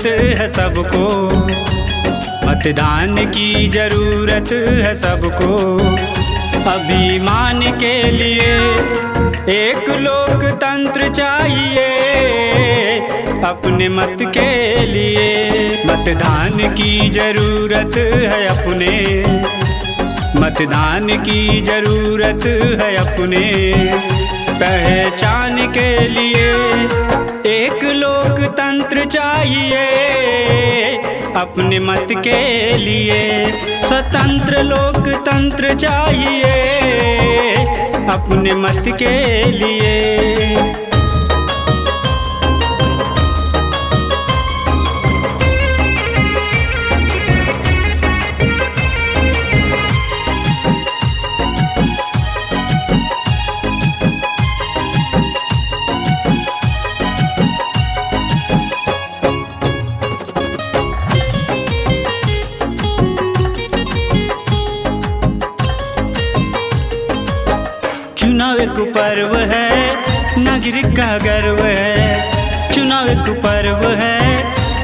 जरूरत है सबको, मतदान की जरूरत है सबको। अभिमान के लिए एक लोकतंत्र चाहिए, अपने मत के लिए मतदान की जरूरत है अपने, मतदान की जरूरत है अपने। पहचान के लिए एक लोकतंत्र चाहिए, अपने मत के लिए स्वतंत्र लोकतंत्र चाहिए, अपने मत के लिए। चुनाव एक पर्व है, नागरिक का गर्व है। चुनाव एक पर्व है,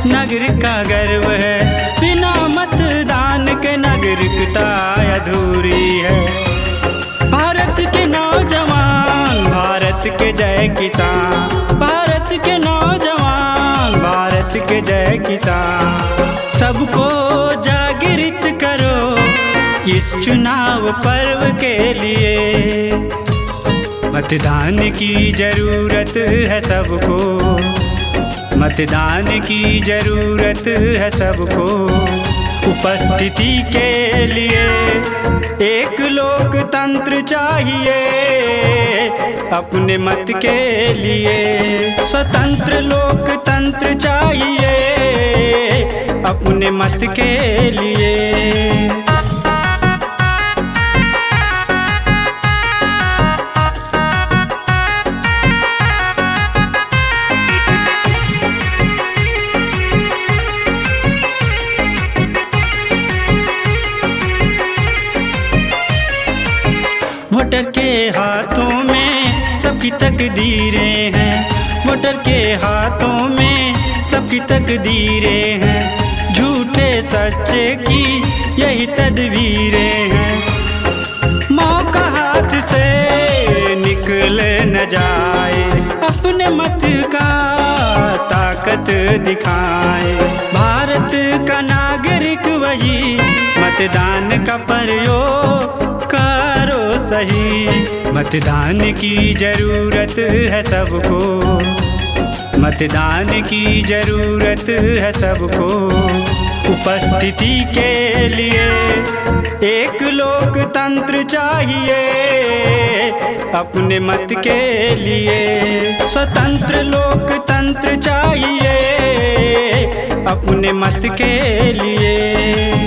नागरिक का गर्व है। बिना मतदान के नागरिकता अधूरी है। भारत के नौजवान, भारत के जय किसान, भारत के नौजवान, भारत के जय किसान। सबको जागृत करो इस चुनाव पर्व के लिए। मतदान की जरूरत है सबको, मतदान की जरूरत है सबको। उपस्थिति के लिए एक लोकतंत्र चाहिए, अपने मत के लिए स्वतंत्र लोकतंत्र चाहिए, अपने मत के लिए। वोटर के हाथों में सबकी तकदीरें हैं, वोटर के हाथों में सबकी तकदीरें हैं। झूठे सच्चे की यही तदबीरें हैं। मौका हाथ से निकल न जाए, अपने मत का ताकत दिखाए। भारत का नागरिक वही, मतदान का प्रयोग करो सही। मतदान की जरूरत है सबको, मतदान की जरूरत है सबको। उपस्थिति के लिए एक लोकतंत्र चाहिए, अपने मत के लिए स्वतंत्र लोकतंत्र चाहिए, अपने मत के लिए।